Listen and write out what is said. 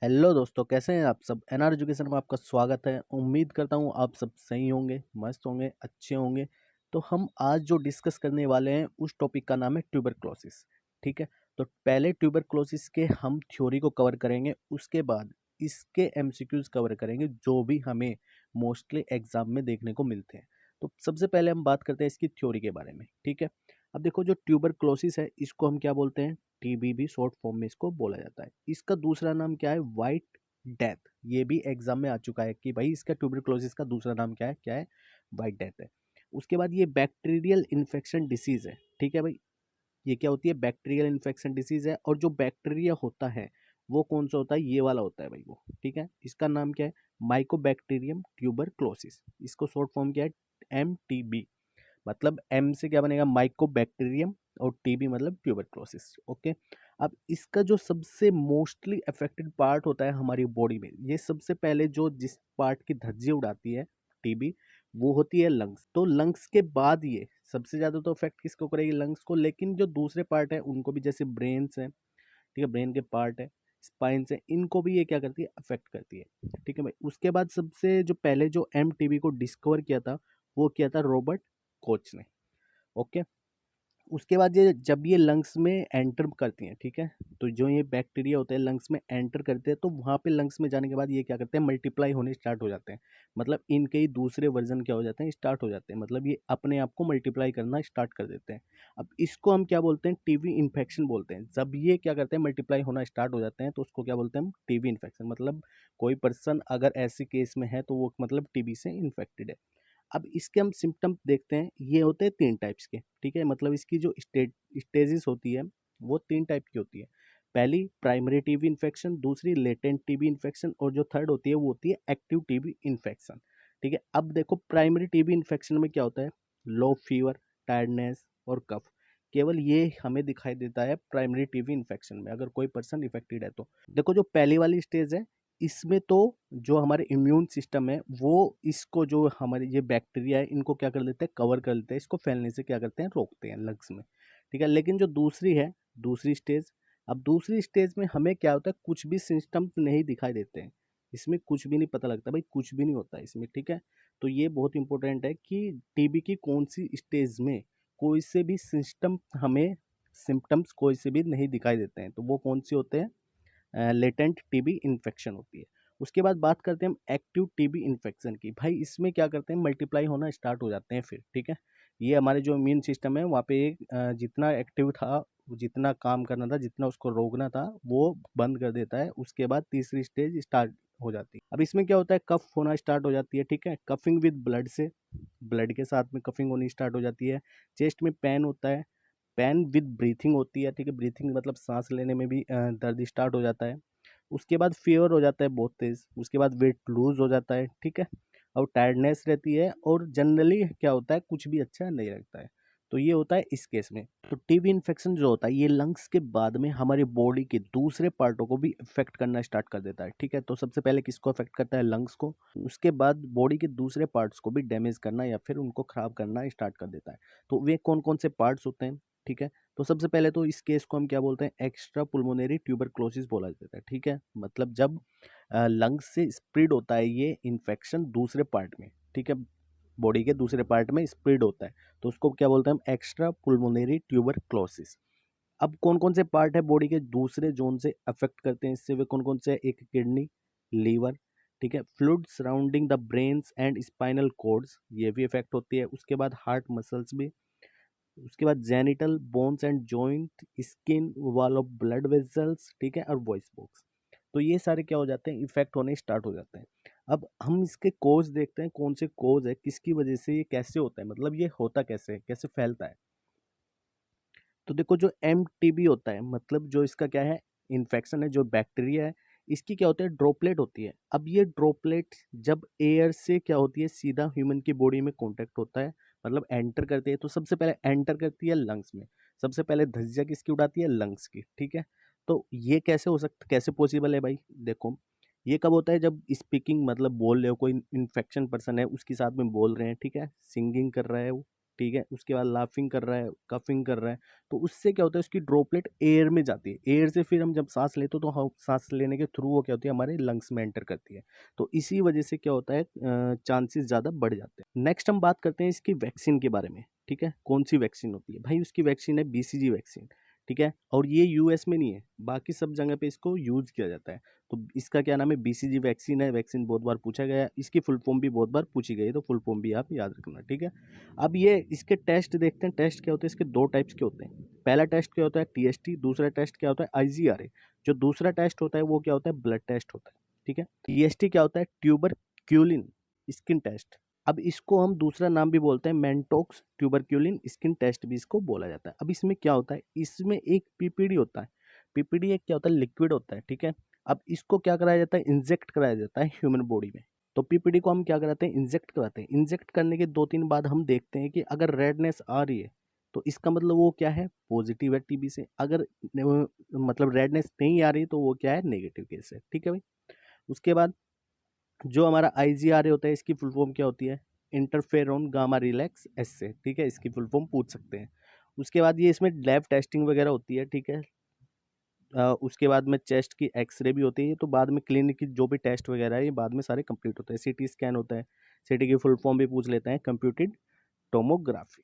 Hello दोस्तों, कैसे हैं आप सब। एनआर एजुकेशन में आपका स्वागत है। उम्मीद करता हूँ आप सब सही होंगे, मस्त होंगे, अच्छे होंगे। तो हम आज जो डिस्कस करने वाले हैं उस टॉपिक का नाम है ट्यूबरक्लोसिस। ठीक है, तो पहले ट्यूबरक्लोसिस के हम थ्योरी को कवर करेंगे, उसके बाद इसके एमसीक्यूज कवर करेंगे जो भी हमें मोस्टली एग्जाम में देखने को मिलते हैं। तो सबसे पहले हम बात करते हैं इसकी थ्योरी के बारे में। ठीक है, अब देखो जो ट्यूबरक्लोसिस है इसको हम क्या बोलते हैं, टीबी भी शॉर्ट फॉर्म में इसको बोला जाता है। इसका दूसरा नाम क्या है, वाइट डेथ। ये भी एग्जाम में आ चुका है कि भाई इसका ट्यूबरक्लोसिस का दूसरा नाम क्या है, वाइट डेथ है। उसके बाद ये बैक्टीरियल इन्फेक्शन डिसीज है। ठीक है भाई, ये क्या होती है, बैक्टीरियल इन्फेक्शन डिसीज है। और जो बैक्टीरिया होता है वो कौन सा होता है, ये वाला होता है भाई वो। ठीक है, इसका नाम क्या है, माइकोबैक्टीरियम ट्यूबरक्लोसिस। इसको शॉर्ट फॉर्म क्या है, MTB। मतलब एम से क्या बनेगा, माइकोबैक्टीरियम, और टीबी मतलब ट्यूबरक्लोसिस। ओके, अब इसका जो सबसे मोस्टली अफेक्टेड पार्ट होता है हमारी बॉडी में, ये सबसे पहले जो जिस पार्ट की धज्जी उड़ाती है टीबी, वो होती है लंग्स। तो लंग्स के बाद ये सबसे ज्यादा तो अफेक्ट किसको करेगी, लंग्स को। लेकिन जो दूसरे पार्ट है उनको भी, जैसे ब्रेन्स है, ठीक है, ब्रेन के पार्ट है, स्पाइन से, इनको भी ये क्या करती है, अफेक्ट करती है। ठीक है भाई, उसके बाद सबसे जो पहले जो MTB को डिस्कवर किया था वो किया था रॉबर्ट कोच ने। ओके, उसके बाद ये जब ये लंग्स में एंटर करती हैं, ठीक है, तो जो ये बैक्टीरिया होते हैं लंग्स में एंटर करते हैं, तो वहाँ पे लंग्स में जाने के बाद ये क्या करते हैं, मल्टीप्लाई होने स्टार्ट हो जाते हैं। मतलब इनके ही दूसरे वर्जन क्या हो जाते हैं, स्टार्ट हो जाते हैं। मतलब ये अपने आप को मल्टीप्लाई करना स्टार्ट कर देते हैं। अब इसको हम क्या बोलते हैं, टीबी इन्फेक्शन बोलते हैं। जब ये क्या करते हैं, मल्टीप्लाई होना स्टार्ट हो जाते हैं, तो उसको क्या बोलते हैं हम, टीबी इन्फेक्शन। मतलब कोई पर्सन अगर ऐसे केस में है तो वो मतलब टीबी से इन्फेक्टेड है। अब इसके हम सिम्टम्स देखते हैं, ये होते हैं 3 टाइप्स के। ठीक है, मतलब इसकी जो स्टेजेस होती है वो 3 टाइप की होती है। पहली प्राइमरी टीबी इन्फेक्शन, दूसरी लेटेंट टीबी इन्फेक्शन, और जो थर्ड होती है वो होती है एक्टिव टीबी इन्फेक्शन। ठीक है, अब देखो प्राइमरी टीबी इन्फेक्शन में क्या होता है, लो फीवर, टायर्डनेस और कफ। केवल ये हमें दिखाई देता है प्राइमरी टीबी इन्फेक्शन में, अगर कोई पर्सन इफेक्टेड है तो। देखो जो पहली वाली स्टेज है, इसमें तो जो हमारे इम्यून सिस्टम है वो इसको, जो हमारे ये बैक्टीरिया है इनको क्या कर लेते हैं, कवर कर लेते हैं, इसको फैलने से क्या करते हैं, रोकते हैं लंग्स में। ठीक है, लेकिन जो दूसरी है, दूसरी स्टेज, अब दूसरी स्टेज में हमें क्या होता है, कुछ भी सिम्टम्स नहीं दिखाई देते हैं। इसमें कुछ भी नहीं पता लगता भाई, कुछ भी नहीं होता है इसमें। ठीक है, तो ये बहुत इंपॉर्टेंट है कि टीबी की कौन सी स्टेज में कोई से भी सिस्टम हमें, सिम्टम्स कोई से भी नहीं दिखाई देते हैं, तो वो कौन से होते हैं, लेटेंट टीबी इन्फेक्शन होती है। उसके बाद बात करते हैं हम एक्टिव टीबी इन्फेक्शन की। भाई इसमें क्या करते हैं, मल्टीप्लाई होना स्टार्ट हो जाते हैं फिर। ठीक है, ये हमारे जो इम्यून सिस्टम है वहाँ पे जितना एक्टिव था, जितना काम करना था, जितना उसको रोकना था, वो बंद कर देता है। उसके बाद तीसरी स्टेज स्टार्ट हो जाती है। अब इसमें क्या होता है, कफ होना स्टार्ट हो जाती है। ठीक है, कफिंग विद ब्लड से, ब्लड के साथ में कफिंग होनी स्टार्ट हो जाती है। चेस्ट में पेन होता है, पेन विद ब्रीथिंग होती है। ठीक है, ब्रीथिंग मतलब सांस लेने में भी दर्द स्टार्ट हो जाता है। उसके बाद फीवर हो जाता है बहुत तेज। उसके बाद वेट लूज हो जाता है। ठीक है, और टायर्डनेस रहती है, और जनरली क्या होता है, कुछ भी अच्छा नहीं लगता है। तो ये होता है इस केस में। तो टीबी इन्फेक्शन जो होता है ये लंग्स के बाद में हमारी बॉडी के दूसरे पार्टों को भी इफेक्ट करना स्टार्ट कर देता है। ठीक है, तो सबसे पहले किसको अफेक्ट करता है, लंग्स को। उसके बाद बॉडी के दूसरे पार्ट्स को भी डैमेज करना या फिर उनको खराब करना स्टार्ट कर देता है। तो वे कौन कौन से पार्ट्स होते हैं, ठीक है, तो सबसे पहले तो इस केस को हम क्या बोलते हैं, एक्स्ट्रा पुल्मोनरी ट्यूबरक्लोसिस बोला जाता है। ठीक है, मतलब जब लंग्स से स्प्रेड होता है ये इन्फेक्शन दूसरे पार्ट में। ठीक है, बॉडी के दूसरे पार्ट में स्प्रेड होता है, तो उसको क्या बोलते हैं हम, एक्स्ट्रा पुल्मोनरी ट्यूबरक्लोसिस। अब कौन कौन से पार्ट है बॉडी के दूसरे जोन से अफेक्ट करते हैं इससे, वे कौन कौन से, एक किडनी, लीवर, ठीक है, fluid surrounding the brains and spinal cords, ये भी इफेक्ट होती है। उसके बाद हार्ट मसल्स भी। उसके बाद genital bones and joint, skin, wall of blood vessels, ठीक है, और वॉइस बॉक्स। तो ये सारे क्या हो जाते हैं, इफेक्ट होने स्टार्ट हो जाते हैं। अब हम इसके कोज देखते हैं, कौन से कोज है, किसकी वजह से ये कैसे होता है, मतलब ये होता कैसे है, कैसे फैलता है। तो देखो जो MTB होता है, मतलब जो इसका क्या है, इन्फेक्शन है, जो बैक्टीरिया है, इसकी क्या होता है, ड्रॉपलेट होती है। अब ये ड्रॉपलेट जब एयर से क्या होती है, सीधा ह्यूमन की बॉडी में कांटेक्ट होता है, मतलब एंटर करती है, तो सबसे पहले एंटर करती है लंग्स में। सबसे पहले धज्जियां किसकी उड़ाती है, लंग्स की। ठीक है, तो ये कैसे हो सकता, कैसे पॉसिबल है भाई, देखो ये कब होता है, जब स्पीकिंग मतलब बोल रहे हो, कोई इन्फेक्शन पर्सन है उसके साथ में बोल रहे हैं, ठीक है, सिंगिंग कर रहा है वो, ठीक है, उसके बाद लाफिंग कर रहा है, कफिंग कर रहा है, तो उससे क्या होता है, उसकी ड्रॉपलेट एयर में जाती है, एयर से फिर हम जब सांस लेते हो तो हम सांस लेने के थ्रू वो क्या होती है, हमारे लंग्स में एंटर करती है, तो इसी वजह से क्या होता है, चांसेस ज़्यादा बढ़ जाते हैं। नेक्स्ट हम बात करते हैं इसकी वैक्सीन के बारे में, ठीक है, कौन सी वैक्सीन होती है भाई, उसकी वैक्सीन है बीसीजी वैक्सीन, ठीक है, और ये यूएस में नहीं है, बाकी सब जगह पे इसको यूज़ किया जाता है। तो इसका क्या नाम है, बीसीजी वैक्सीन है, वैक्सीन बहुत बार पूछा गया है, इसकी फुल फॉर्म भी बहुत बार पूछी गई है, तो फुल फॉर्म भी आप याद रखना, ठीक है। अब ये इसके टेस्ट देखते हैं, टेस्ट क्या होते हैं, इसके दो टाइप्स के होते हैं। पहला टेस्ट क्या होता है, टीएसटी, दूसरा टेस्ट क्या होता है, आईजीआरए। जो दूसरा टेस्ट होता है वो क्या होता है, ब्लड टेस्ट होता है, ठीक है। टीएसटी क्या होता है, ट्यूबरक्यूलिन स्किन टेस्ट। अब इसको हम दूसरा नाम भी बोलते हैं मेंटोक्स ट्यूबरक्यूलिन स्किन टेस्ट भी इसको बोला जाता है। अब इसमें क्या होता है, इसमें एक पीपीडी होता है, पीपीडी एक क्या होता है, लिक्विड होता है, ठीक है। अब इसको क्या कराया जाता है, इंजेक्ट कराया जाता है ह्यूमन बॉडी में। तो पीपीडी को हम क्या कराते हैं, इंजेक्ट कराते हैं। इंजेक्ट करने के 2-3 बाद हम देखते हैं कि अगर रेडनेस आ रही है तो इसका मतलब वो क्या है, पॉजिटिव है टीबी से। अगर मतलब रेडनेस नहीं आ रही तो वो क्या है, नेगेटिव केस है, ठीक है भाई। उसके बाद जो हमारा आईजीआरए होता है, इसकी फुल फॉर्म क्या होती है, इंटरफेरोन गामा रिलैक्स एस से, ठीक है, इसकी फुल फॉर्म पूछ सकते हैं। उसके बाद ये इसमें लैब टेस्टिंग वगैरह होती है, ठीक है। उसके बाद में चेस्ट की एक्सरे भी होती है, तो बाद में क्लिनिक की जो भी टेस्ट वगैरह है ये बाद में सारे कंप्लीट होते हैं। सीटी स्कैन होता है, सीटी की फुल फॉर्म भी पूछ लेते हैं, कंप्यूटेड टोमोग्राफी।